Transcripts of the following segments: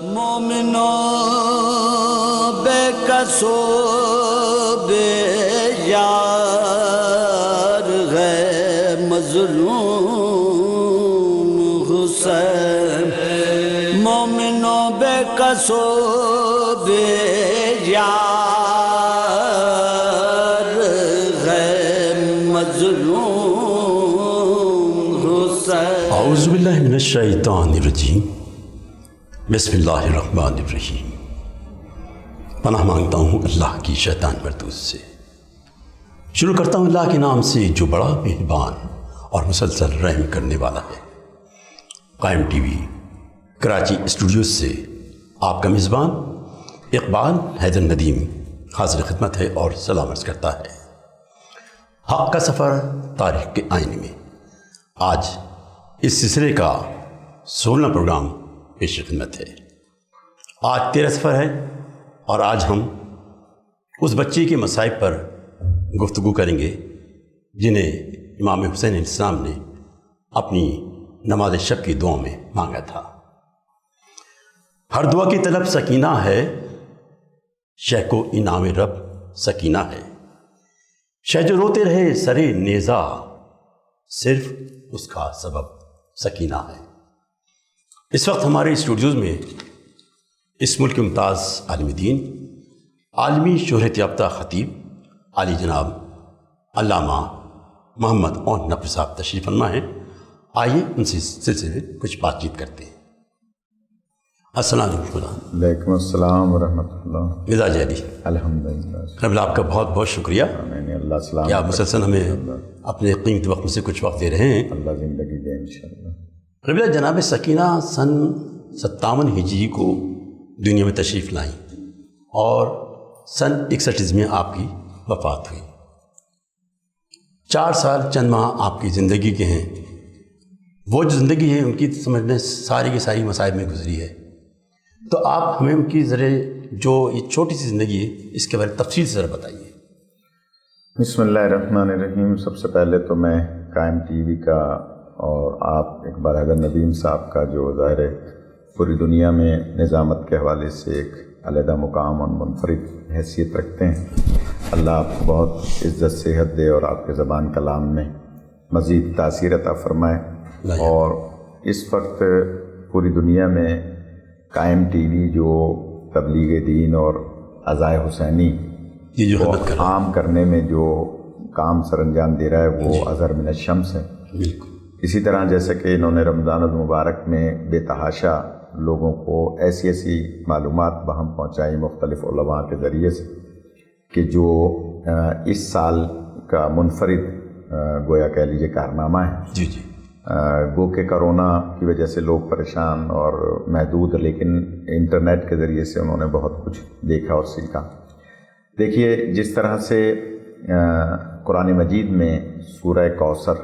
مومنو بے کسو بے یار ہے مظلوم حسین، مومنو بے کسو بے یار ہے مظلوم حسین۔ اعوذ باللہ من الشیطان الرجیم، بسم اللہ الرحمن الرحیم۔ پناہ مانگتا ہوں اللہ کی شیطان مردود سے۔ شروع کرتا ہوں اللہ کے نام سے جو بڑا مہربان اور مسلسل رحم کرنے والا ہے۔ قائم ٹی وی کراچی اسٹوڈیو سے آپ کا میزبان اقبال حیدر ندیم حاضر خدمت ہے اور سلام عرض کرتا ہے۔ حق کا سفر تاریخ کے آئینے میں آج اس سلسلے کا 16واں پروگرام پیش خدمت ہے۔ آج 13 سفر ہے اور آج ہم اس بچے کے مصائب پر گفتگو کریں گے جنہیں امام حسین علیہ السلام نے اپنی نماز شب کی دعاؤں میں مانگا تھا۔ ہر دعا کی طلب سکینہ ہے، شہ کو انعام رب سکینہ ہے، شہ جو روتے رہے سرے نیزہ صرف اس کا سبب سکینہ ہے۔ اس وقت ہمارے اسٹوڈیوز میں اس ملک کے ممتاز عالم دین، عالمی شہرت یافتہ خطیب عالی جناب علامہ محمد اون نفر صاحب تشریف فرما ہیں۔ آئیے ان سے اس سلسلے میں کچھ بات چیت کرتے ہیں۔ السلام علیکم۔ وعلیکم السلام ورحمۃ اللہ۔ مزاج علی الحمدللہ۔ رب آپ کا بہت بہت شکریہ اللہ سلام کہ آپ مسلسل ہمیں اپنے قیمتی وقت میں سے کچھ وقت دے رہے ہیں۔ اللہ زندگی دے انشاءاللہ۔ قبلہ جناب سکینہ سن 57 ہجری کو دنیا میں تشریف لائیں اور سن 61 میں آپ کی وفات ہوئی۔ 4 سال چند ماہ آپ کی زندگی کے ہیں، وہ جو زندگی ہے ان کی سمجھنے ساری کی ساری مصائب میں گزری ہے، تو آپ ہمیں ان کی ذرا جو یہ چھوٹی سی زندگی ہے اس کے بارے میں تفصیل سے ذرا بتائیے۔ بسم اللہ الرحمن الرحیم۔ سب سے پہلے تو میں قائم ٹی وی کا اور آپ اقبال حیدر ندیم صاحب کا جو ظاہر ہے پوری دنیا میں نظامت کے حوالے سے ایک علیحدہ مقام اور منفرد حیثیت رکھتے ہیں، اللہ آپ کو بہت عزت صحت دے اور آپ کے زبان کلام میں مزید تاثیر عطا فرمائے۔ اور اس وقت پوری دنیا میں قائم ٹی وی جو تبلیغ دین اور عزائے حسینی کو عام کرنے میں جو کام سر انجام دے رہا ہے وہ اظہر من الشمس ہے۔ بالکل اسی طرح جیسے کہ انہوں نے رمضان المبارک میں بے تحاشا لوگوں کو ایسی ایسی معلومات بہم پہنچائی مختلف علماء کے ذریعے سے کہ جو اس سال کا منفرد گویا کہہ لیجیے کارنامہ ہے۔ جی جی۔ گو کہ کرونا کی وجہ سے لوگ پریشان اور محدود، لیکن انٹرنیٹ کے ذریعے سے انہوں نے بہت کچھ دیکھا اور سیکھا۔ دیکھیے جس طرح سے قرآن مجید میں سورہ کوثر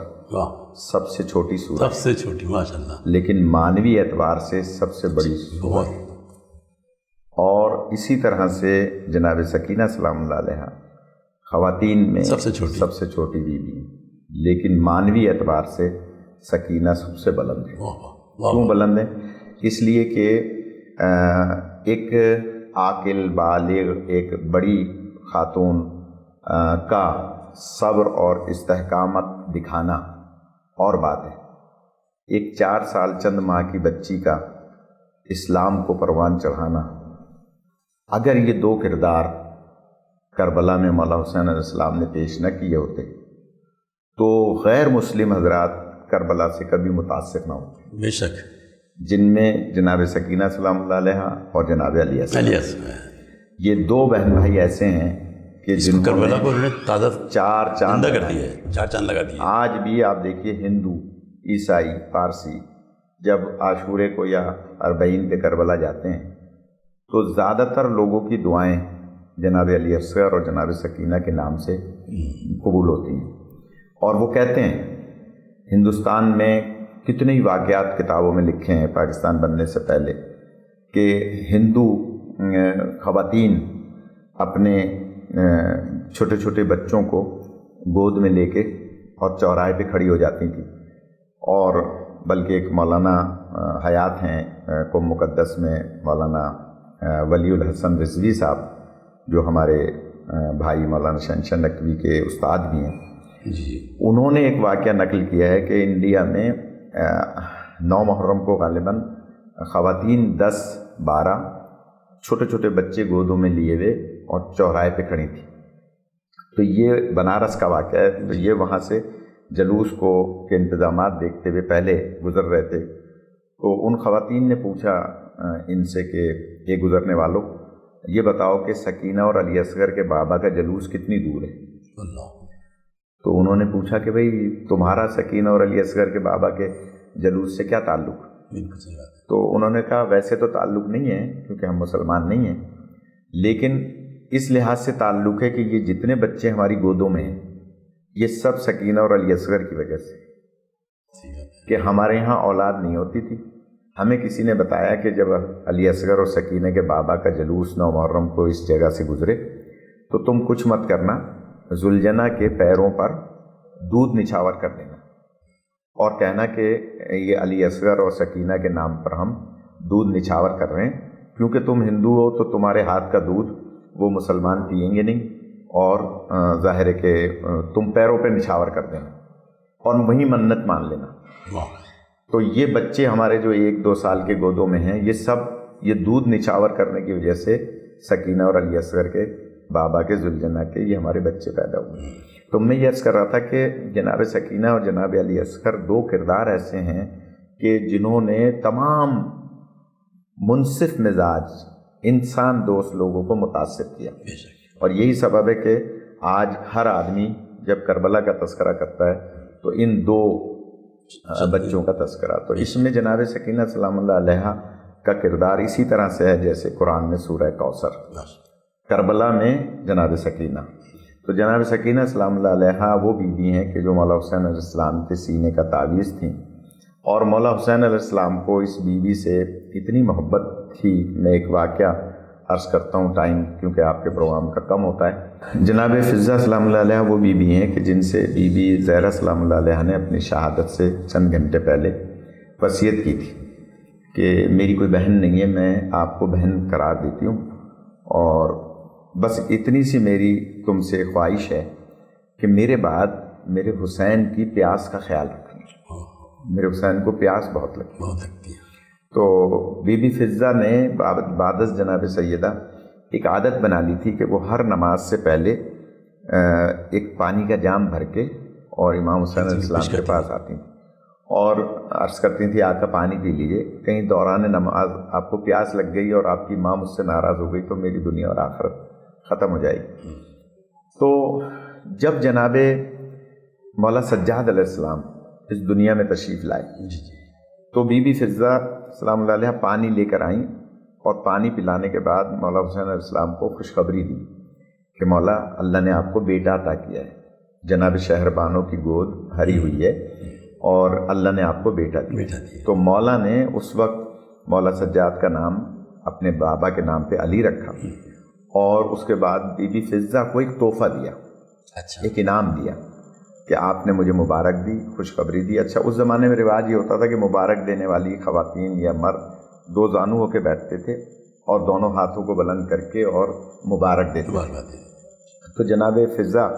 سب سے چھوٹی سورہ، سب سے چھوٹی ماشاءاللہ، لیکن معنوی اعتبار سے سب سے بڑی بہت۔ اور اسی طرح سے جناب سکینہ سلام اللہ علیہ خواتین میں سب سے چھوٹی بیوی، لیکن معنوی اعتبار سے سکینہ سب سے بلند ہے۔ کیوں بلند ہے؟ اس لیے کہ ایک عاقل بالغ ایک بڑی خاتون کا صبر اور استحکامت دکھانا اور بات ہے، ایک 4 سال چند ماہ کی بچی کا اسلام کو پروان چڑھانا، اگر یہ 2 کردار کربلا میں مولا حسین علیہ السلام نے پیش نہ کیے ہوتے تو غیر مسلم حضرات کربلا سے کبھی متاثر نہ ہوتے، بے شک، جن میں جناب سکینہ سلام اللہ علیہ اور جناب علیہ یہ 2 بہن بھائی ایسے ہیں کہ جن کربلا کو تازہ 4 چاند کر دیے، 4 چاند لگا دیے۔ آج بھی آپ دیکھیے ہندو، عیسائی، پارسی جب عاشورے کو یا اربعین پہ کربلا جاتے ہیں تو زیادہ تر لوگوں کی دعائیں جناب علی اصغر اور جناب سکینہ کے نام سے قبول ہوتی ہیں۔ اور وہ کہتے ہیں ہندوستان میں کتنے ہی واقعات کتابوں میں لکھے ہیں پاکستان بننے سے پہلے کہ ہندو خواتین اپنے چھوٹے چھوٹے بچوں کو گود میں لے کے اور چوراہے پہ کھڑی ہو جاتی تھیں، اور بلکہ ایک مولانا حیات ہیں قم مقدس میں مولانا ولی الحسن رضوی صاحب جو ہمارے بھائی مولانا شہنشاہ نقوی کے استاد بھی ہیں جی، انہوں نے ایک واقعہ نقل کیا ہے کہ انڈیا میں 9 محرم کو غالباً خواتین 10-12 چھوٹے چھوٹے بچے گودوں میں لیے ہوئے اور چوراہے پہ کھڑی تھیں. تو یہ بنارس کا واقعہ ہے. تو یہ وہاں سے جلوس کو کے انتظامات دیکھتے ہوئے پہلے گزر رہے تھے. تو ان خواتین نے پوچھا ان سے کہ یہ گزرنے والوں یہ بتاؤ کہ سکینہ اور علی اصغر کے بابا کا جلوس کتنی دور ہے. اللہ. تو انہوں نے پوچھا کہ بھئی تمہارا سکینہ اور علی اصغر کے بابا کے جلوس سے کیا تعلق؟ بالکل صحیح بات ہے. تو انہوں نے کہا ویسے تو تعلق نہیں ہے کیونکہ ہم مسلمان نہیں ہیں، لیکن اس لحاظ سے تعلق ہے کہ یہ جتنے بچے ہماری گودوں میں ہیں یہ سب سکینہ اور علی اصغر کی وجہ سے، کہ ہمارے یہاں اولاد نہیں ہوتی تھی. ہمیں کسی نے بتایا کہ جب علی اصغر اور سکینہ کے بابا کا جلوس 9 محرم کو اس جگہ سے گزرے تو تم کچھ مت کرنا، ذوالجنہ کے پیروں پر دودھ نچھاور کر دینا اور کہنا کہ یہ علی اصغر اور سکینہ کے نام پر ہم دودھ نچھاور کر رہے ہیں، کیونکہ تم ہندو ہو تو تمہارے ہاتھ کا دودھ وہ مسلمان پئیں گے نہیں، اور ظاہر ہے کہ تم پیروں پہ نچھاور کر دینا اور وہیں منت مان لینا. تو یہ بچے ہمارے جو 1-2 سال کے گودوں میں ہیں یہ سب یہ دودھ نچھاور کرنے کی وجہ سے سکینہ اور علی اصغر کے بابا کے ذوالجنہ کے یہ ہمارے بچے پیدا ہوئے. تو میں یہ عرض کر رہا تھا کہ جناب سکینہ اور جناب علی اصغر 2 کردار ایسے ہیں کہ جنہوں نے تمام منصف مزاج انسان دوست لوگوں کو متاثر کیا، اور یہی سبب ہے کہ آج ہر آدمی جب کربلا کا تذکرہ کرتا ہے تو ان 2 بچوں کا تذکرہ. تو اس میں جناب سکینہ سلام اللہ علیہ کا کردار اسی طرح سے ہے جیسے قرآن میں سورہ کوثر، کربلا میں جناب سکینہ. تو جناب سکینہ سلام اللہ علیہ وہ بیوی ہیں کہ جو مولا حسین علیہ السلام کے سینے کا تعویذ تھیں، اور مولا حسین علیہ السلام کو اس بیوی سے اتنی محبت تھی. میں ایک واقعہ عرض کرتا ہوں ٹائم کیونکہ آپ کے پروگرام کا کم ہوتا ہے. جناب فضہ سلام اللہ علیہ وہ بیوی ہیں کہ جن سے بی بی زہرا سلام اللہ علیہ نے اپنی شہادت سے چند گھنٹے پہلے وصیت کی تھی کہ میری کوئی بہن نہیں ہے، میں آپ کو بہن قرار دیتی ہوں، اور بس اتنی سی میری تم سے خواہش ہے کہ میرے بعد میرے حسین کی پیاس کا خیال رکھنا. میرے حسین کو پیاس بہت لگتی ہے. تو بی بی فضہ نے بعد از جناب سیدہ ایک عادت بنا لی تھی کہ وہ ہر نماز سے پہلے ایک پانی کا جام بھر کے اور امام حسین علیہ السلام کے پاس آتی تھیں اور عرض کرتی تھی آقا پانی پی لیجیے، کہیں دوران نماز آپ کو پیاس لگ گئی اور آپ کی ماں مجھ سے ناراض ہو گئی تو میری دنیا اور آخرت ختم ہو جائے گی. تو جب جناب مولا سجاد علیہ السلام اس دنیا میں تشریف لائے تو بی بی فضہ سلام اللہ علیہ پانی لے کر آئیں، اور پانی پلانے کے بعد مولا حسین علیہ السلام کو خوشخبری دی کہ مولا اللہ نے آپ کو بیٹا عطا کیا ہے، جناب شہربانوں کی گود بھری ہوئی ہے اور اللہ نے آپ کو بیٹا دیا. تو مولا نے اس وقت مولا سجاد کا نام اپنے بابا کے نام پہ علی رکھا، اور اس کے بعد بی بی فضہ کو ایک تحفہ دیا، ایک انعام دیا کہ آپ نے مجھے مبارک دی، خوشخبری دی. اچھا اس زمانے میں رواج یہ ہوتا تھا کہ مبارک دینے والی خواتین یا مرد 2 زانو ہو کے بیٹھتے تھے اور دونوں ہاتھوں کو بلند کر کے اور مبارک دیتے تھے. تو جناب فضہ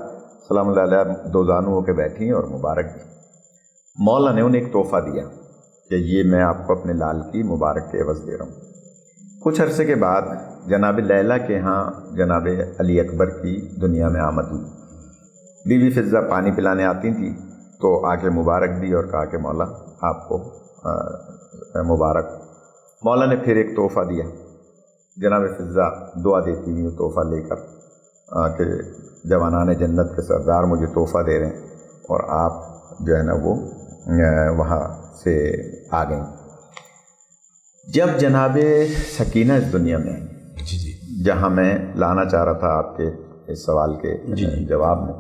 سلام اللہ علیہ 2 زانو ہو کے بیٹھی اور مبارک دی. مولا نے انہیں ایک تحفہ دیا کہ یہ میں آپ کو اپنے لال کی مبارک کے عوض دے رہا ہوں. کچھ عرصے کے بعد جناب لیلہ کے ہاں جناب علی اکبر کی دنیا میں آمد ہوئی. بی بی فضہ پانی پلانے آتی تھیں تو آ کے مبارک دی اور کہا کہ مولا آپ کو مبارک. مولا نے پھر ایک تحفہ دیا. جناب فضہ دعا دیتی ہوئی تحفہ لے کر کہ جوانان جنت کے سردار مجھے تحفہ دے رہے ہیں، اور آپ جو ہے نا وہ وہاں سے آ گئیں. جب جناب سکینہ اس دنیا میں جہاں میں لانا چاہ رہا تھا آپ کے اس سوال کے جواب میں،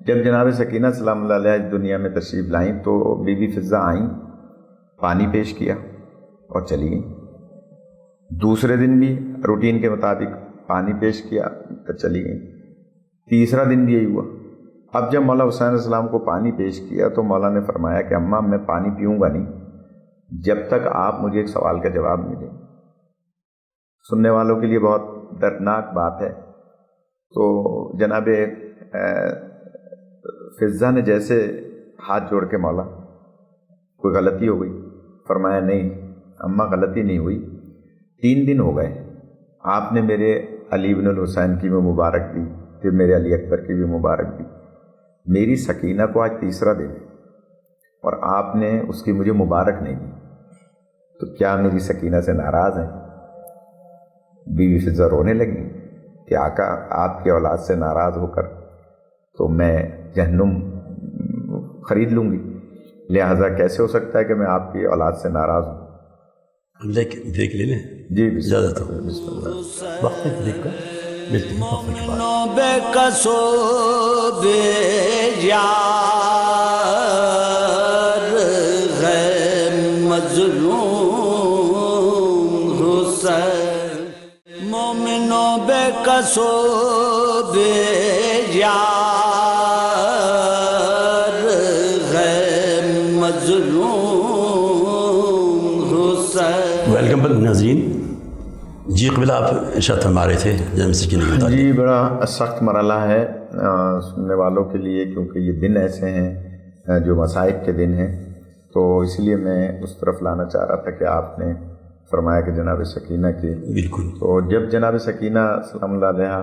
جب جناب سکینہ سلام اللہ علیہ اس دنیا میں تشریف لائیں تو بی بی فضہ آئیں، پانی پیش کیا اور چلی گئیں. دوسرے دن بھی روٹین کے مطابق پانی پیش کیا تو چلی گئیں. تیسرا دن بھی یہی ہوا. اب جب مولا حسین علیہ السلام کو پانی پیش کیا تو مولا نے فرمایا کہ اماں میں پانی پیوں گا نہیں، جب تک آپ مجھے ایک سوال کا جواب نہیں دیں. سننے والوں کے لیے بہت دردناک بات ہے. تو جناب فضہ نے جیسے ہاتھ جوڑ کے مولا کوئی غلطی ہو گئی؟ فرمایا نہیں اماں غلطی نہیں ہوئی. 3 دن ہو گئے آپ نے میرے علی بن الحسین کی بھی مبارک دی، پھر میرے علی اکبر کی بھی مبارک دی. میری سکینہ کو آج تیسرا دن ہے اور آپ نے اس کی مجھے مبارک نہیں دی، تو کیا میری سکینہ سے ناراض ہیں؟ بیوی فضہ رونے لگی کہ آقا آپ کی اولاد سے ناراض ہو کر تو میں جہنم خرید لوں گی، لہٰذا کیسے ہو سکتا ہے کہ میں آپ کی اولاد سے ناراض ہوں. دیکھ لے لیں جی اجازت ہو. وقت تک دیکھ کر ملتے ہیں وقفے کے بعد. مومنوں بے قصو بے یار ہے مظلوم حسین، مومنوں بے قصو بے یار ہے مظلوم حسین. ویلکم ناظرین. جی قبل آپ ارشاد فرما رہے تھے جناب سکینہ کے متعلق. جی بڑا سخت مرحلہ ہے سننے والوں کے لیے، کیونکہ یہ دن ایسے ہیں جو مصائب کے دن ہیں. تو اس لیے میں اس طرف لانا چاہ رہا تھا کہ آپ نے فرمایا کہ جناب سکینہ کی. بالکل. تو جب جناب سکینہ سلام اللہ علیہا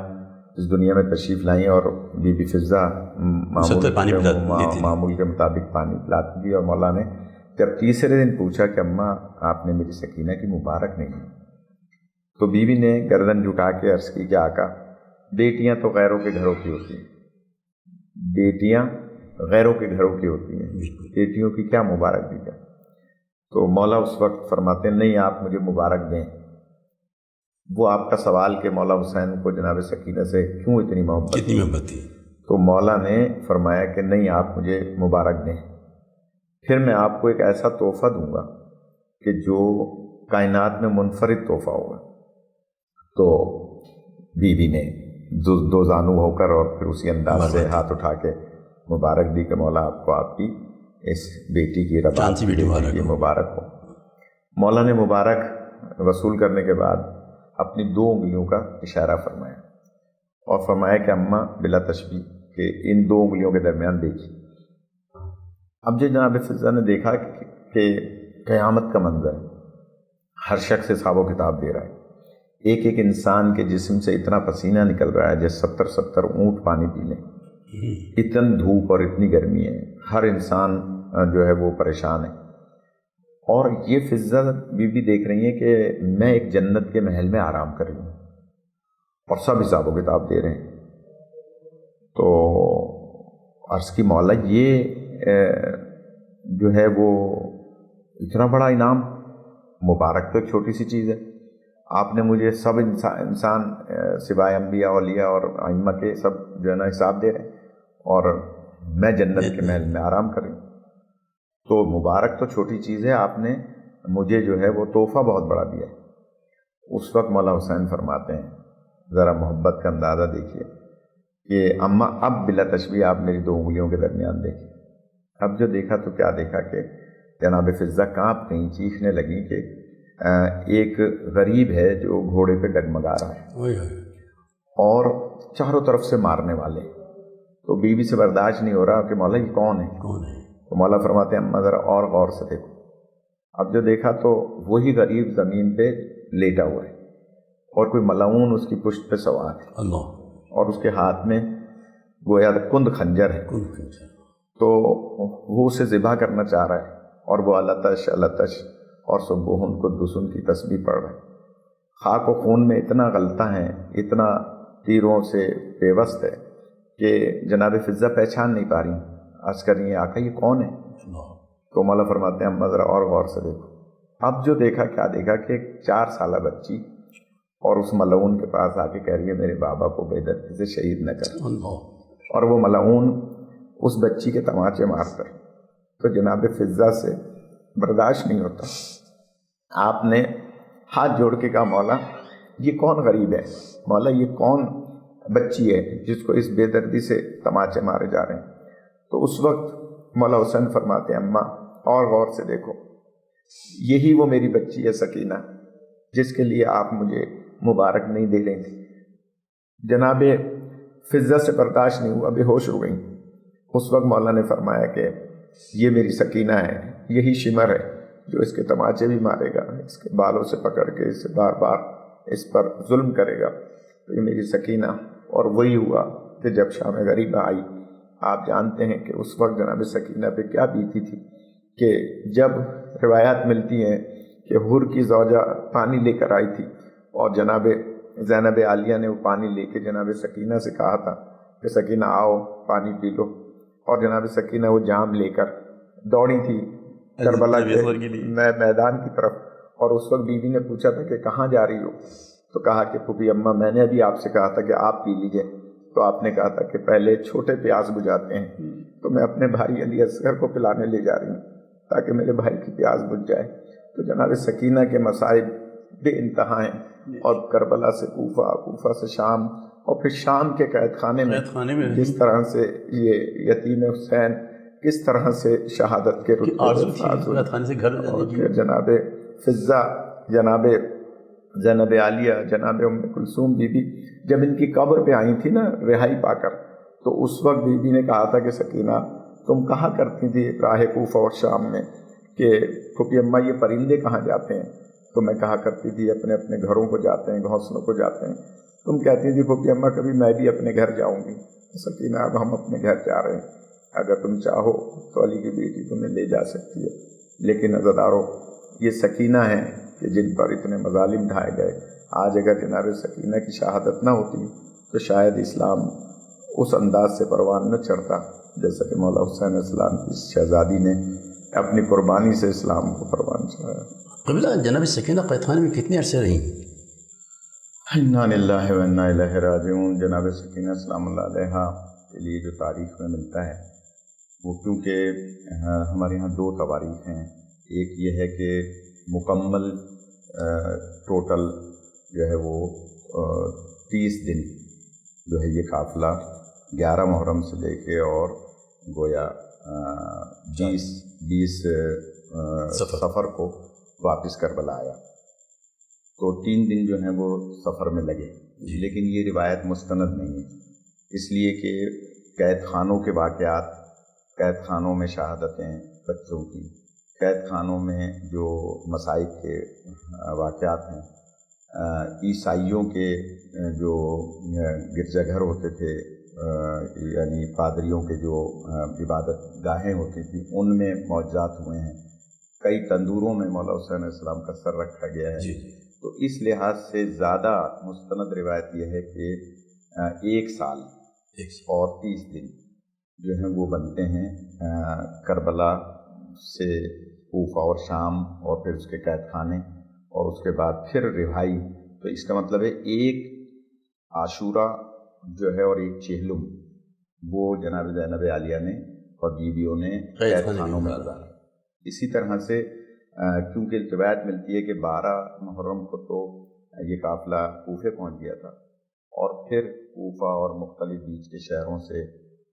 اس دنیا میں تشریف لائیں اور بی بی فضہ معمول کے مطابق پانی پلاتی دی، اور مولا نے جب تیسرے دن پوچھا کہ اماں آپ نے میری سکینہ کی مبارک نہیں دی، تو بیوی نے گردن جھکا کے عرض کی کہ آقا بیٹیاں تو غیروں کے گھروں کی ہوتی ہیں، بیٹیاں غیروں کے گھروں کی ہوتی ہیں، بیٹیوں کی کیا مبارک دی جائے. تو مولا اس وقت فرماتے ہیں نہیں آپ مجھے مبارک دیں. وہ آپ کا سوال کہ مولا حسین کو جناب سکینہ سے کیوں اتنی محبت تھی، تو مولا نے فرمایا کہ نہیں آپ مجھے مبارک دیں، پھر میں آپ کو ایک ایسا تحفہ دوں گا کہ جو کائنات میں منفرد تحفہ ہوگا. تو بیوی نے دو زانو ہو کر اور پھر اسی انداز سے ہاتھ اٹھا کے مبارک دی کہ مولا آپ کو آپ کی اس بیٹی کی رباط کی مبارک ہو. مولا نے مبارک وصول کرنے کے بعد اپنی 2 انگلیوں کا اشارہ فرمایا اور فرمایا کہ اماں بلا تشبیہ کہ ان 2 انگلیوں کے درمیان دیکھی. اب جو جناب فضہ نے دیکھا کہ قیامت کا منظر ہے، ہر شخص حساب و کتاب دے رہا ہے، ایک ایک انسان کے جسم سے اتنا پسینہ نکل رہا ہے جیسے 70 اونٹ پانی پی لیں، اتنی دھوپ اور اتنی گرمی ہے، ہر انسان جو ہے وہ پریشان ہے. اور یہ فضہ بھی دیکھ رہی ہیں کہ میں ایک جنت کے محل میں آرام کر رہی ہوں اور سب حساب و کتاب دے رہے ہیں. تو عرض کی مولا یہ جو ہے وہ اتنا بڑا انعام، مبارک تو ایک چھوٹی سی چیز ہے، آپ نے مجھے سب انسان سوائے انبیاء اولیاء اور ائمہ کے سب جو ہے نا حساب دے رہے ہیں اور میں جنت کے محل میں آرام کر رہی ہوں. تو مبارک تو چھوٹی چیز ہے، آپ نے مجھے جو ہے وہ تحفہ بہت بڑا دیا ہے. اس وقت مولا حسین فرماتے ہیں، ذرا محبت کا اندازہ دیکھیے کہ اماں اب بلا تشبیہ آپ میری 2 انگلیوں کے درمیان دیکھیں. اب جو دیکھا تو کیا دیکھا کہ جناب فضہ کانپ گئیں، چیخنے لگیں کہ ایک غریب ہے جو گھوڑے پہ ڈگمگا رہا ہے اور چاروں طرف سے مارنے والے. تو بیوی سے برداشت نہیں ہو رہا کہ مولا یہ کون ہے. تو مولا فرماتے ہیں اماں ذرا اور غور سے دیکھو. اب جو دیکھا تو وہی غریب زمین پہ لیٹا ہوا ہے اور کوئی ملعون اس کی پشت پہ سوار ہے اور اس کے ہاتھ میں گویا کند خنجر ہے. تو وہ اسے ذبح کرنا چاہ رہا ہے اور وہ التش التش اور سبحان قدوس کی تسبیح پڑھ رہے ہیں. خاک و خون میں اتنا غلطہ ہیں، اتنا تیروں سے پیوست ہے کہ جناب فضہ پہچان نہیں پا رہی. عرض کر رہی ہیں آقا یہ کون ہے؟ تو مولا فرماتے ہیں اماں ذرا اور غور سے دیکھو. اب جو دیکھا کیا دیکھا کہ ایک 4 سالہ بچی اور اس ملعون کے پاس آ کے کہہ رہی ہے میرے بابا کو بے دردی سے شہید نہ کر. اور وہ ملعون اس بچی کے تماچے مار کر. تو جناب فضہ سے برداشت نہیں ہوتا. آپ نے ہاتھ جوڑ کے کہا مولا یہ کون غریب ہے، مولا یہ کون بچی ہے جس کو اس بے دردی سے تماچے مارے جا رہے ہیں. تو اس وقت مولا حسین فرماتے ہیں اماں اور غور سے دیکھو. یہی وہ میری بچی ہے سکینہ جس کے لیے آپ مجھے مبارک نہیں دے رہی تھی۔ جناب فضہ سے برداشت نہیں ہوا، بے ہوش ہو گئیں۔ اس وقت مولا نے فرمایا کہ یہ میری سکینہ ہے، یہی شمر ہے جو اس کے تماچے بھی مارے گا، اس کے بالوں سے پکڑ کے اسے بار بار اس پر ظلم کرے گا، تو یہ میری سکینہ۔ اور وہی ہوا کہ جب شام غریبہ آئی، آپ جانتے ہیں کہ اس وقت جناب سکینہ پہ کیا بیتی تھی کہ جب روایات ملتی ہیں کہ حور کی زوجہ پانی لے کر آئی تھی اور جناب زینب عالیہ نے وہ پانی لے کے جناب سکینہ سے کہا تھا کہ سکینہ آؤ پانی پی لو، اور جناب سکینہ وہ جام لے کر دوڑی تھی کربلا کے میدان کی طرف، اور اس وقت بیوی نے پوچھا تھا کہ کہاں جا رہی ہو، تو کہا کہ پھوپھی اماں میں نے ابھی آپ سے کہا تھا کہ آپ پی لیجئے، تو آپ نے کہا تھا کہ پہلے چھوٹے پیاس بجھاتے ہیں، تو میں اپنے بھائی علی اصغر کو پلانے لے جا رہی ہوں تاکہ میرے بھائی کی پیاس بجھ جائے۔ تو جناب سکینہ کے مصائب بے انتہا ہیں، اور کربلا سے کوفہ، کوفہ سے شام، اور پھر شام کے قید خانے میں جس طرح سے یہ یتیم حسین کس طرح سے شہادت کے رتبے، جناب فضہ، جناب زینب عالیہ، جناب ام کلثوم بی بی جب ان کی قبر پہ آئی تھی نا رہائی پا کر، تو اس وقت بی بی نے کہا تھا کہ سکینہ تم کہاں کرتی تھی راہ کوفہ اور شام میں کہ پھوپھی اماں یہ پرندے کہاں جاتے ہیں، تو میں کہا کرتی تھی اپنے اپنے گھروں کو جاتے ہیں، گھونسلوں کو جاتے ہیں۔ تم کہتی تھی پھوپھی اماں کبھی میں بھی اپنے گھر جاؤں گی۔ سکینہ اب ہم اپنے گھر جا رہے ہیں، اگر تم چاہو تو علی کی بیٹی تمہیں لے جا سکتی ہے، لیکن عزادارو یہ سکینہ ہیں کہ جن پر اتنے مظالم ڈھائے گئے۔ آج اگر جناب سکینہ کی شہادت نہ ہوتی تو شاید اسلام اس انداز سے پروان نہ چڑھتا جیسا کہ مولا حسین السلام کی شہزادی نے اپنی قربانی سے اسلام کو پروان چڑھایا۔ قبلہ جناب سکینہ قید خانے میں کتنے عرصے رہیں؟ انا للہ و انا الیہ راجعون۔ جناب سکینہ سلام اللہ علیہا کے لیے جو تاریخ میں ملتا ہے وہ کیونکہ ہمارے یہاں دو تواریخ ہیں، ایک یہ ہے کہ مکمل ٹوٹل جو ہے وہ 30 دن جو ہے یہ قافلہ 11 محرم سے لے کے اور گویا 20 سفر کو واپس کربلا آیا، تو 3 دن جو ہیں وہ سفر میں لگے، لیکن یہ روایت مستند نہیں ہے، اس لیے کہ قید خانوں کے واقعات، قید خانوں میں شہادتیں بچوں کی، قید خانوں میں جو مصائب کے واقعات ہیں، عیسائیوں کے جو گرجا گھر ہوتے تھے، یعنی پادریوں کے جو عبادت گاہیں ہوتی تھیں ان میں معجزات ہوئے ہیں، کئی تندوروں میں مولا حسین علیہ السلام کا سر رکھا گیا ہے، تو اس لحاظ سے زیادہ مستند روایت یہ ہے کہ 1 سال اور 30 دن جو ہیں وہ بنتے ہیں کربلا سے کوفہ اور شام، اور پھر اس کے قید خانے، اور اس کے بعد پھر رہائی۔ تو اس کا مطلب ہے 1 عاشورہ جو ہے اور 1 چہلم وہ جناب زینب عالیہ نے اور بیویوں نے قید خانوں میں گزارا۔ اسی طرح سے کیونکہ روایت ملتی ہے کہ 12 محرم کو تو یہ قافلہ کوفے پہنچ گیا تھا، اور پھر کوفہ اور مختلف بیچ کے شہروں سے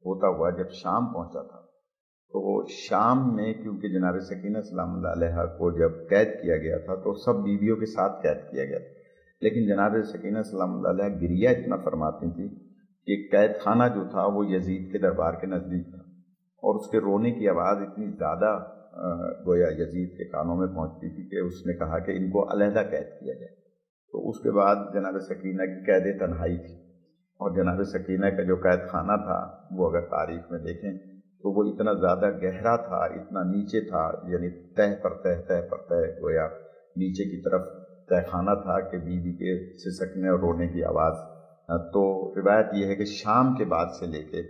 ہوتا ہوا جب شام پہنچا تھا، تو وہ شام میں کیونکہ جناب سکینہ سلام اللہ علیہا کو جب قید کیا گیا تھا تو سب بیویوں کے ساتھ قید کیا گیا تھا، لیکن جناب سکینہ سلام اللہ علیہا گریہ اتنا فرماتی تھی کہ قید خانہ جو تھا وہ یزید کے دربار کے نزدیک تھا، اور اس کے رونے کی آواز اتنی زیادہ گویا یزید کے کانوں میں پہنچتی تھی کہ اس نے کہا کہ ان کو علیحدہ قید کیا جائے۔ تو اس کے بعد جناب سکینہ کی قید تنہائی تھی، اور جناب سکینہ کا جو قید خانہ تھا وہ اگر تاریخ میں دیکھیں تو وہ اتنا زیادہ گہرا تھا، اتنا نیچے تھا، یعنی تہ پر تہ گویا نیچے کی طرف تہ خانہ تھا کہ بیوی کے سسکنے اور رونے کی آواز۔ تو روایت یہ ہے کہ شام کے بعد سے لے کے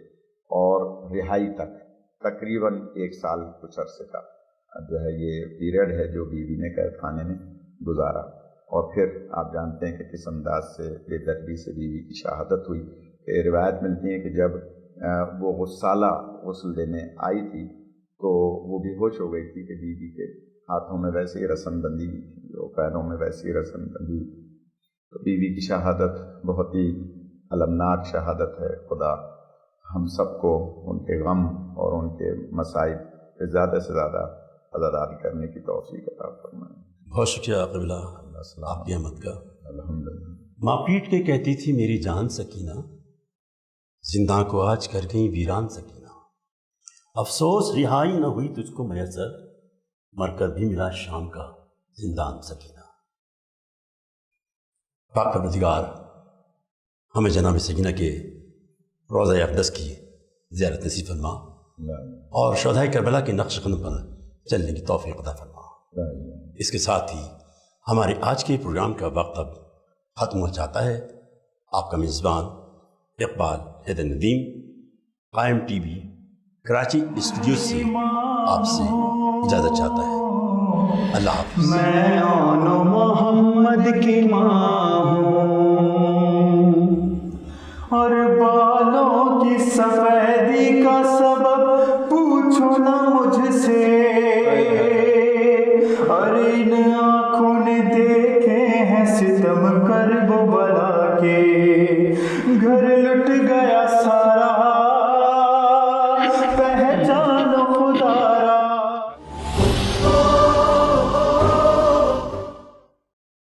اور رہائی تک تقریباً 1 سال کچھ عرصے کا جو ہے یہ پیریڈ ہے جو بیوی نے قید خانے میں گزارا، اور پھر آپ جانتے ہیں کہ کس انداز سے بے دردی سے بیوی کی شہادت ہوئی۔ کہ روایت ملتی ہے کہ جب وہ غسالہ غسل دینے آئی تھی تو وہ بے ہوش ہو گئی تھی کہ بیوی کے ہاتھوں میں ویسے ہی رسن بندی ہوئی تھی اور پیروں میں ویسے ہی رسن بندی ہوئی تھی، تو بیوی کی شہادت بہت ہی المناک شہادت ہے۔ خدا ہم سب کو ان کے غم اور ان کے مصائب پہ زیادہ سے زیادہ عزاداری کرنے کی توفیق عطا فرمائے۔ بہت شکریہ قبلہ آپ کی احمد کا۔ الحمدللہ۔ ماں پیٹ کے کہتی تھی میری جان سکینہ، زندہ کو آج کر گئی ویران سکینہ، افسوس رہائی نہ ہوئی تجھ کو میسر، مر کر بھی ملا شام کا زندان سکینہ۔ پاک پروردگار ہمیں جناب سکینہ کے روضہ اقدس کی زیارت نصیب فرما اور شہدائے کربلا کے نقش قدم پر چلنے کی توفیق عطا فرما۔ اس کے ساتھ ہی ہمارے آج کے پروگرام کا وقت اب ختم ہو جاتا ہے۔ آپ کا میزبان اقبال حیدر ندیم قائم ٹی وی کراچی اسٹوڈیو سے آپ سے اجازت چاہتا ہے۔ اللہ حافظ۔ میں آن محمد کی ماں ہوں اور بالوں کی سفیدی کا سبب پوچھو نہ مجھ سے، اور ان آنکھوں نے دیکھے ہیں ستم کرب و بلا کے، گھر لٹ گیا سا